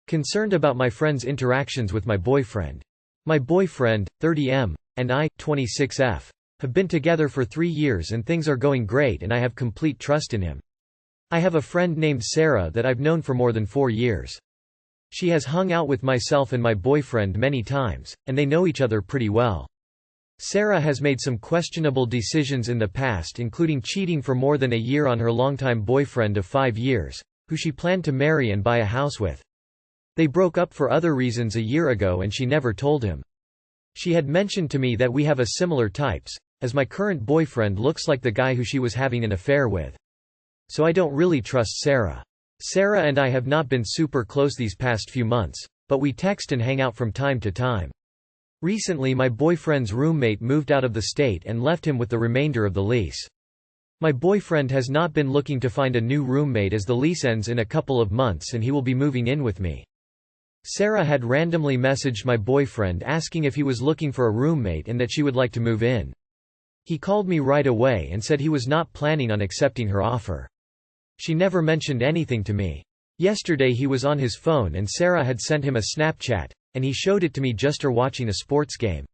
Concerned about my friend's interactions with my boyfriend. My boyfriend, 30M, and I, 26F, have been together for 3 years and things are going great and I have complete trust in him. I have a friend named Sarah that I've known for more than 4 years. She has hung out with myself and my boyfriend many times, and they know each other pretty well. Sarah has made some questionable decisions in the past, including cheating for more than a year on her longtime boyfriend of 5 years, who she planned to marry and buy a house with. They broke up for other reasons a year ago and she never told him. She had mentioned to me that we have a similar types, as my current boyfriend looks like the guy who she was having an affair with. So I don't really trust Sarah. Sarah and I have not been super close these past few months, but we text and hang out from time to time. Recently my boyfriend's roommate moved out of the state and left him with the remainder of the lease. My boyfriend has not been looking to find a new roommate as the lease ends in a couple of months and he will be moving in with me. Sarah had randomly messaged my boyfriend asking if he was looking for a roommate and that she would like to move in. He called me right away and said he was not planning on accepting her offer. She never mentioned anything to me. Yesterday he was on his phone and Sarah had sent him a Snapchat, and he showed it to me just her watching a sports game.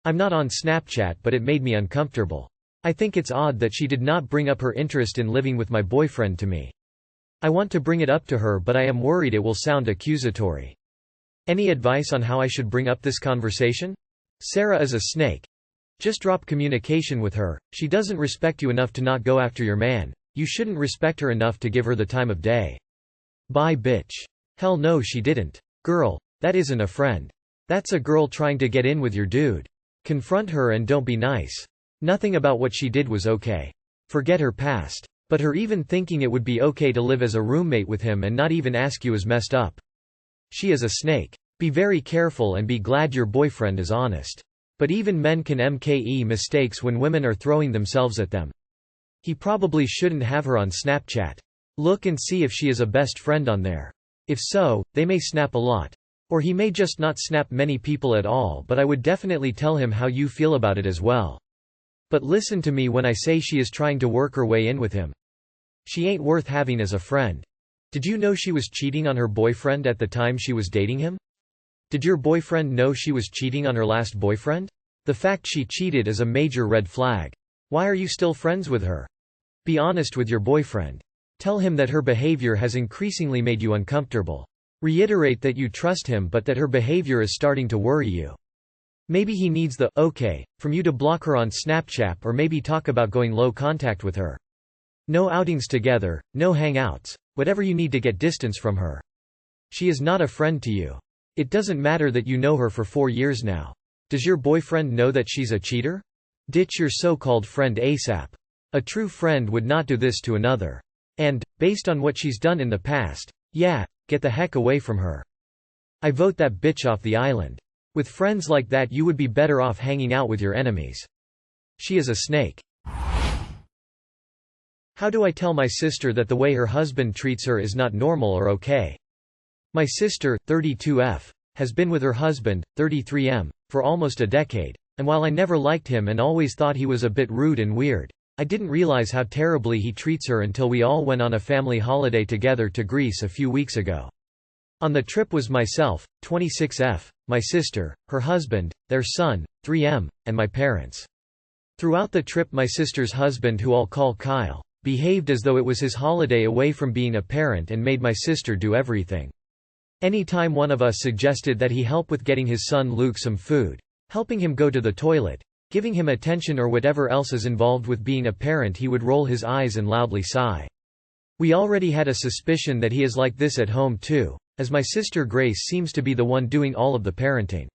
I'm not on Snapchat but it made me uncomfortable. I think it's odd that she did not bring up her interest in living with my boyfriend to me. I want to bring it up to her but I am worried it will sound accusatory. Any advice on how I should bring up this conversation? Sarah is a snake. Just drop communication with her. She doesn't respect you enough to not go after your man. You shouldn't respect her enough to give her the time of day. Bye bitch. Hell no she didn't. Girl, that isn't a friend. That's a girl trying to get in with your dude. Confront her and don't be nice. Nothing about what she did was okay. Forget her past. But her even thinking it would be okay to live as a roommate with him and not even ask you is messed up. She is a snake. Be very careful and be glad your boyfriend is honest. But even men can make mistakes when women are throwing themselves at them. He probably shouldn't have her on Snapchat. Look and see if she is a best friend on there. If so, they may snap a lot. Or he may just not snap many people at all, but I would definitely tell him how you feel about it as well. But listen to me when I say she is trying to work her way in with him. She ain't worth having as a friend. Did you know she was cheating on her boyfriend at the time she was dating him? Did your boyfriend know she was cheating on her last boyfriend? The fact she cheated is a major red flag. Why are you still friends with her? Be honest with your boyfriend. Tell him that her behavior has increasingly made you uncomfortable. Reiterate that you trust him but that her behavior is starting to worry you. Maybe he needs the "okay" from you to block her on Snapchat or maybe talk about going low contact with her. No outings together, no hangouts, whatever you need to get distance from her. She is not a friend to you. It doesn't matter that you know her for 4 years now. Does your boyfriend know that she's a cheater? Ditch your so-called friend ASAP. A true friend would not do this to another. And, based on what she's done in the past, yeah, get the heck away from her. I vote that bitch off the island. With friends like that you would be better off hanging out with your enemies. She is a snake. How do I tell my sister that the way her husband treats her is not normal or okay? My sister, 32F, has been with her husband, 33M, for almost a decade, and while I never liked him and always thought he was a bit rude and weird, I didn't realize how terribly he treats her until we all went on a family holiday together to Greece a few weeks ago. On the trip was myself, 26F, my sister, her husband, their son, 3M, and my parents. Throughout the trip my sister's husband, who I'll call Kyle, behaved as though it was his holiday away from being a parent and made my sister do everything. Anytime one of us suggested that he help with getting his son Luke some food, helping him go to the toilet, giving him attention or whatever else is involved with being a parent, he would roll his eyes and loudly sigh. We already had a suspicion that he is like this at home too, as my sister Grace seems to be the one doing all of the parenting.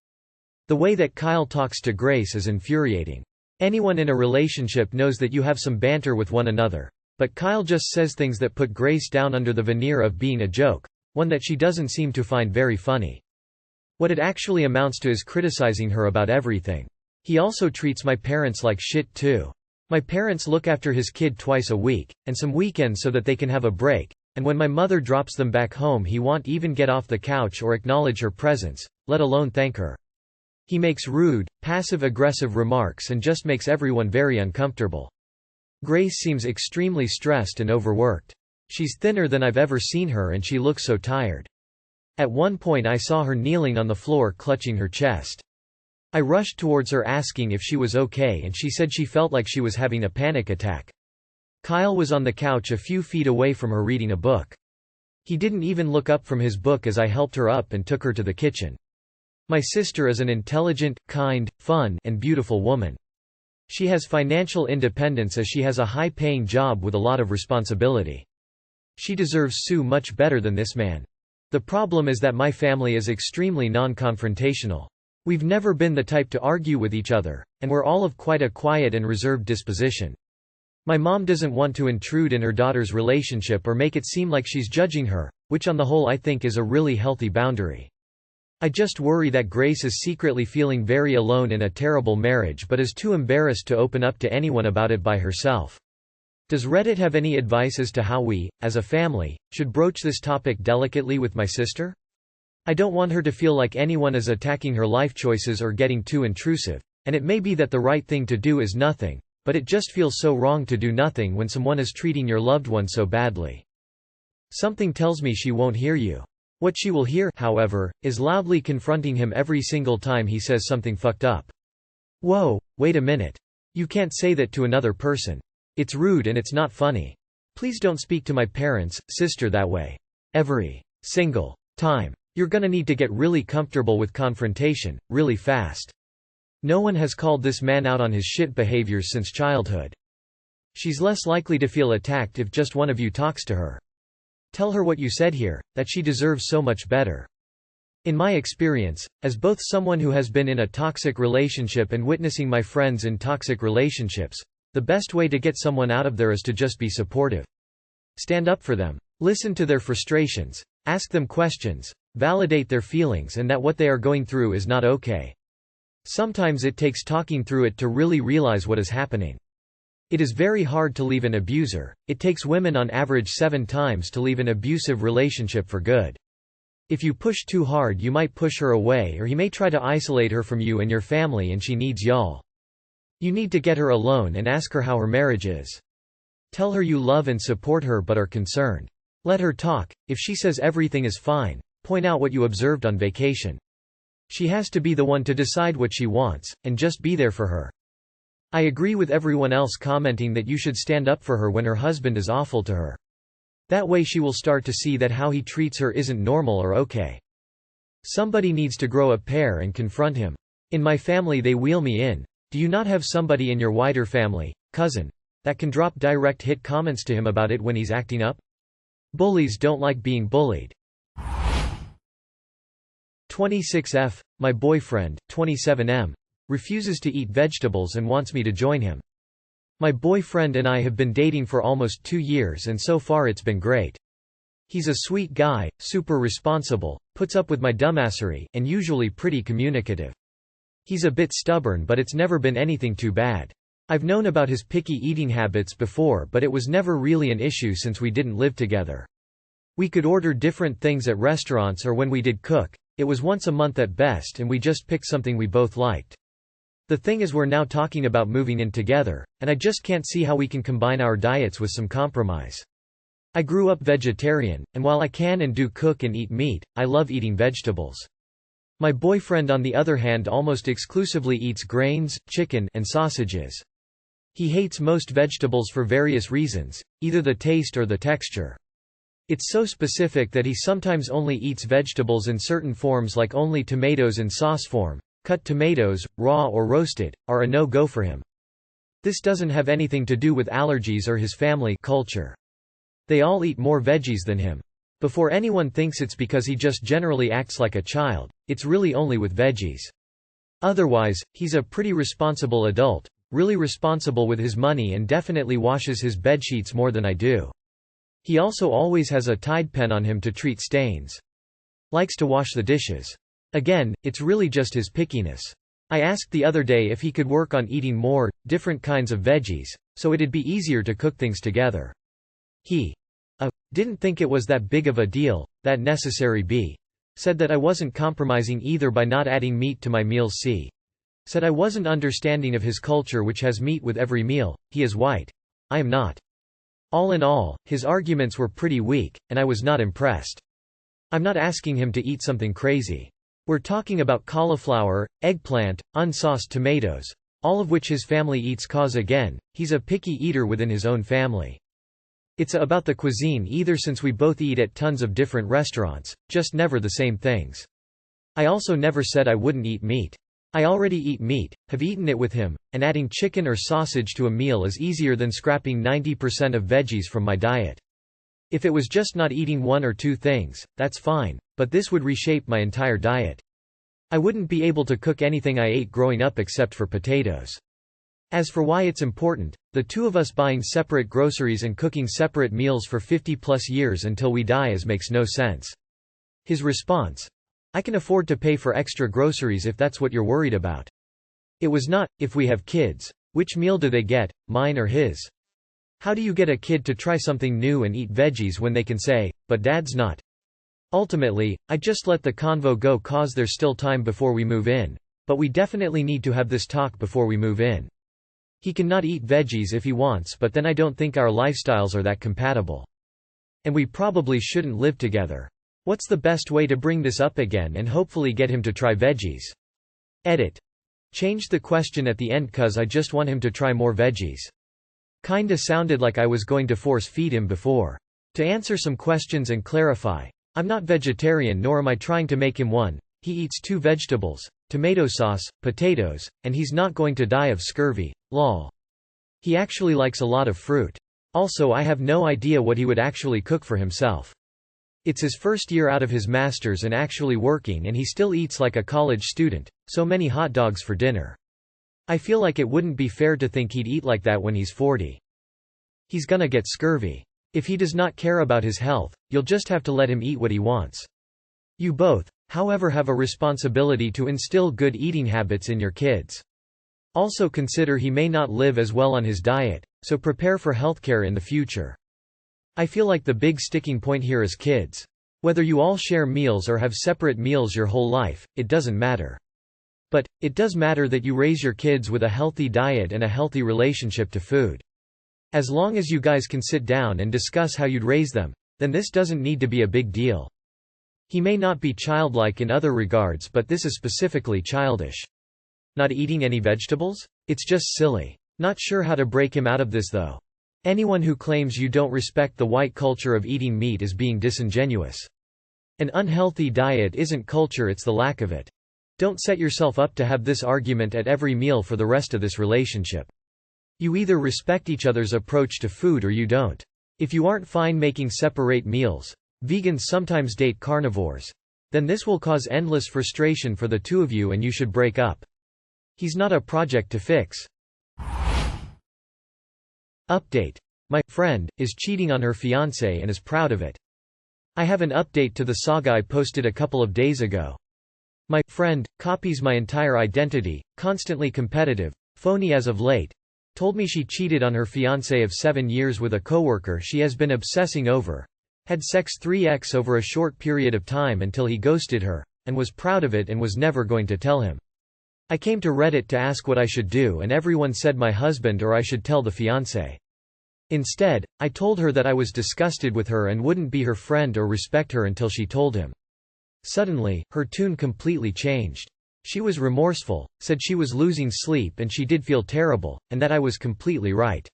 The way that Kyle talks to Grace is infuriating. Anyone in a relationship knows that you have some banter with one another, but Kyle just says things that put Grace down under the veneer of being a joke, one that she doesn't seem to find very funny. What it actually amounts to is criticizing her about everything. He also treats my parents like shit too. My parents look after his kid twice a week, and some weekends so that they can have a break, and when my mother drops them back home he won't even get off the couch or acknowledge her presence, let alone thank her. He makes rude, passive-aggressive remarks and just makes everyone very uncomfortable. Grace seems extremely stressed and overworked. She's thinner than I've ever seen her and she looks so tired. At one point I saw her kneeling on the floor clutching her chest. I rushed towards her asking if she was okay, and she said she felt like she was having a panic attack. Kyle was on the couch a few feet away from her reading a book. He didn't even look up from his book as I helped her up and took her to the kitchen. My sister is an intelligent, kind, fun, and beautiful woman. She has financial independence as she has a high-paying job with a lot of responsibility. She deserves Sue much better than this man. The problem is that my family is extremely non-confrontational. We've never been the type to argue with each other, and we're all of quite a quiet and reserved disposition. My mom doesn't want to intrude in her daughter's relationship or make it seem like she's judging her, which on the whole I think is a really healthy boundary. I just worry that Grace is secretly feeling very alone in a terrible marriage but is too embarrassed to open up to anyone about it by herself. Does Reddit have any advice as to how we, as a family, should broach this topic delicately with my sister? I don't want her to feel like anyone is attacking her life choices or getting too intrusive, and it may be that the right thing to do is nothing, but it just feels so wrong to do nothing when someone is treating your loved one so badly. Something tells me she won't hear you. What she will hear, however, is loudly confronting him every single time he says something fucked up. Whoa, wait a minute. You can't say that to another person. It's rude and it's not funny. Please don't speak to my parents, sister that way. Every single time. You're gonna need to get really comfortable with confrontation, really fast. No one has called this man out on his shit behaviors since childhood. She's less likely to feel attacked if just one of you talks to her. Tell her what you said here, that she deserves so much better. In my experience, as both someone who has been in a toxic relationship and witnessing my friends in toxic relationships, the best way to get someone out of there is to just be supportive. Stand up for them. Listen to their frustrations. Ask them questions. Validate their feelings and that what they are going through is not okay. Sometimes it takes talking through it to really realize what is happening. It is very hard to leave an abuser. It takes women on average 7 times to leave an abusive relationship for good. If you push too hard, you might push her away, or he may try to isolate her from you and your family, and she needs y'all. You need to get her alone and ask her how her marriage is. Tell her you love and support her but are concerned. Let her talk. If she says everything is fine, point out what you observed on vacation. She has to be the one to decide what she wants, and just be there for her. I agree with everyone else commenting that you should stand up for her when her husband is awful to her. That way she will start to see that how he treats her isn't normal or okay. Somebody needs to grow a pair and confront him. In my family they wheel me in. Do you not have somebody in your wider family, cousin, that can drop direct hit comments to him about it when he's acting up? Bullies don't like being bullied. 26F, my boyfriend, 27M, refuses to eat vegetables and wants me to join him. My boyfriend and I have been dating for almost 2 years and so far it's been great. He's a sweet guy, super responsible, puts up with my dumbassery, and usually pretty communicative. He's a bit stubborn but it's never been anything too bad. I've known about his picky eating habits before but it was never really an issue since we didn't live together. We could order different things at restaurants or when we did cook, it was once a month at best and we just picked something we both liked. The thing is we're now talking about moving in together, and I just can't see how we can combine our diets with some compromise. I grew up vegetarian, and while I can and do cook and eat meat, I love eating vegetables. My boyfriend on the other hand almost exclusively eats grains, chicken, and sausages. He hates most vegetables for various reasons, either the taste or the texture. It's so specific that he sometimes only eats vegetables in certain forms like only tomatoes in sauce form. Cut tomatoes, raw or roasted, are a no-go for him. This doesn't have anything to do with allergies or his family culture. They all eat more veggies than him. Before anyone thinks it's because he just generally acts like a child, it's really only with veggies. Otherwise, he's a pretty responsible adult, really responsible with his money and definitely washes his bedsheets more than I do. He also always has a Tide pen on him to treat stains. Likes to wash the dishes. Again, it's really just his pickiness. I asked the other day if he could work on eating more, different kinds of veggies, so it'd be easier to cook things together. He didn't think it was that big of a deal, that necessary B. Said that I wasn't compromising either by not adding meat to my meals. C. Said I wasn't understanding of his culture which has meat with every meal. He is white. I am not. All in all, his arguments were pretty weak, and I was not impressed. I'm not asking him to eat something crazy. We're talking about cauliflower, eggplant, unsauced tomatoes, all of which his family eats cause again, he's a picky eater within his own family. It's about the cuisine either since we both eat at tons of different restaurants, just never the same things. I also never said I wouldn't eat meat. I already eat meat, have eaten it with him, and adding chicken or sausage to a meal is easier than scrapping 90% of veggies from my diet. If it was just not eating one or two things, that's fine, but this would reshape my entire diet. I wouldn't be able to cook anything I ate growing up except for potatoes. As for why it's important, the two of us buying separate groceries and cooking separate meals for 50+ years until we die makes no sense. His response: I can afford to pay for extra groceries if that's what you're worried about. It was not, if we have kids, which meal do they get, mine or his? How do you get a kid to try something new and eat veggies when they can say, but dad's not? Ultimately, I just let the convo go cause there's still time before we move in, but we definitely need to have this talk before we move in. He can not eat veggies if he wants, but then I don't think our lifestyles are that compatible. And we probably shouldn't live together. What's the best way to bring this up again and hopefully get him to try veggies? Edit. Changed the question at the end cause I just want him to try more veggies. Kinda sounded like I was going to force feed him before. To answer some questions and clarify, I'm not vegetarian nor am I trying to make him one. He eats 2 vegetables, tomato sauce, potatoes, and he's not going to die of scurvy, lol. He actually likes a lot of fruit. Also, I have no idea what he would actually cook for himself. It's his first year out of his master's and actually working and he still eats like a college student, so many hot dogs for dinner. I feel like it wouldn't be fair to think he'd eat like that when he's 40. He's gonna get scurvy. If he does not care about his health, you'll just have to let him eat what he wants. You both, however, have a responsibility to instill good eating habits in your kids. Also consider he may not live as well on his diet, so prepare for healthcare in the future. I feel like the big sticking point here is kids. Whether you all share meals or have separate meals your whole life, it doesn't matter. But, it does matter that you raise your kids with a healthy diet and a healthy relationship to food. As long as you guys can sit down and discuss how you'd raise them, then this doesn't need to be a big deal. He may not be childlike in other regards, but this is specifically childish. Not eating any vegetables? It's just silly. Not sure how to break him out of this though. Anyone who claims you don't respect the white culture of eating meat is being disingenuous. An unhealthy diet isn't culture, it's the lack of it. Don't set yourself up to have this argument at every meal for the rest of this relationship. You either respect each other's approach to food or you don't. If you aren't fine making separate meals, vegans sometimes date carnivores, then this will cause endless frustration for the two of you and you should break up. He's not a project to fix. Update. My friend is cheating on her fiancé and is proud of it. I have an update to the saga I posted a couple of days ago. My friend copies my entire identity, constantly competitive, phony as of late, told me she cheated on her fiancé of 7 years with a coworker she has been obsessing over, had sex 3x over a short period of time until he ghosted her, and was proud of it and was never going to tell him. I came to Reddit to ask what I should do and everyone said my husband or I should tell the fiancé. Instead, I told her that I was disgusted with her and wouldn't be her friend or respect her until she told him. Suddenly, her tune completely changed. She was remorseful, said she was losing sleep and she did feel terrible, and that I was completely right.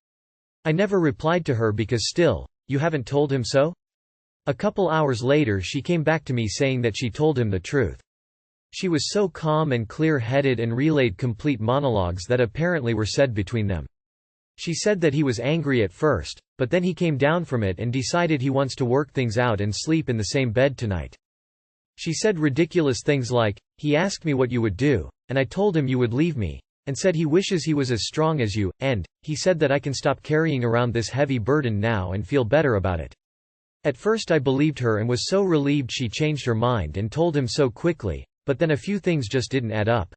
I never replied to her because still, you haven't told him so? A couple hours later she came back to me saying that she told him the truth. She was so calm and clear-headed and relayed complete monologues that apparently were said between them. She said that he was angry at first, but then he came down from it and decided he wants to work things out and sleep in the same bed tonight. She said ridiculous things like, he asked me what you would do, and I told him you would leave me, and said he wishes he was as strong as you, and he said that I can stop carrying around this heavy burden now and feel better about it. At first I believed her and was so relieved she changed her mind and told him so quickly, but then a few things just didn't add up.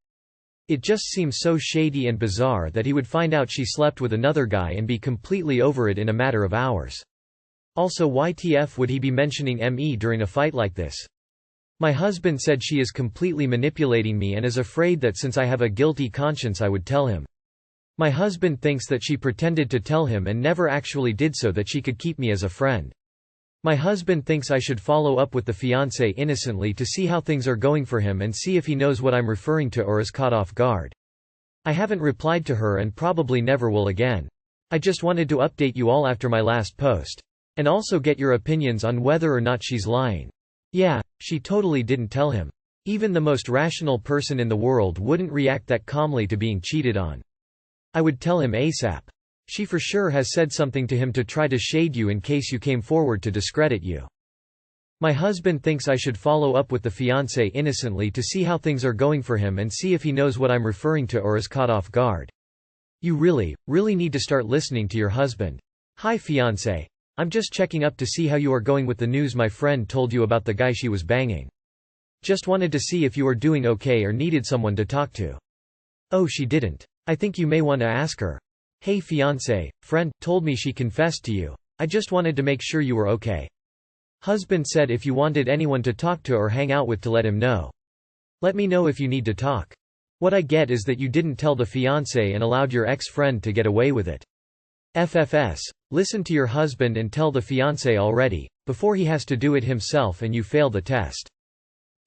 It just seems so shady and bizarre that he would find out she slept with another guy and be completely over it in a matter of hours. Also, WTF would he be mentioning me during a fight like this? My husband said she is completely manipulating me and is afraid that since I have a guilty conscience I would tell him. My husband thinks that she pretended to tell him and never actually did so that she could keep me as a friend. My husband thinks I should follow up with the fiancé innocently to see how things are going for him and see if he knows what I'm referring to or is caught off guard. I haven't replied to her and probably never will again. I just wanted to update you all after my last post. And also get your opinions on whether or not she's lying. Yeah, she totally didn't tell him. Even the most rational person in the world wouldn't react that calmly to being cheated on. I would tell him ASAP. She for sure has said something to him to try to shade you in case you came forward to discredit you. My husband thinks I should follow up with the fiancé innocently to see how things are going for him and see if he knows what I'm referring to or is caught off guard. You really need to start listening to your husband. Hi fiancé. I'm just checking up to see how you are going with the news my friend told you about the guy she was banging. Just wanted to see if you are doing okay or needed someone to talk to. Oh, she didn't. I think you may want to ask her. Hey fiancé, friend, told me she confessed to you. I just wanted to make sure you were okay. Husband said if you wanted anyone to talk to or hang out with to let him know. Let me know if you need to talk. What I get is that you didn't tell the fiancé and allowed your ex-friend to get away with it. FFS, listen to your husband and tell the fiancé already, before he has to do it himself and you fail the test.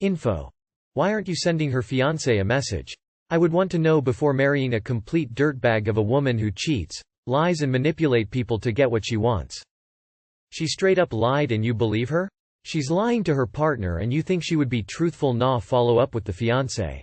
Info. Why aren't you sending her fiancé a message? I would want to know before marrying a complete dirtbag of a woman who cheats, lies and manipulate people to get what she wants. She straight up lied and you believe her? She's lying to her partner and you think she would be truthful? Nah, follow up with the fiancé.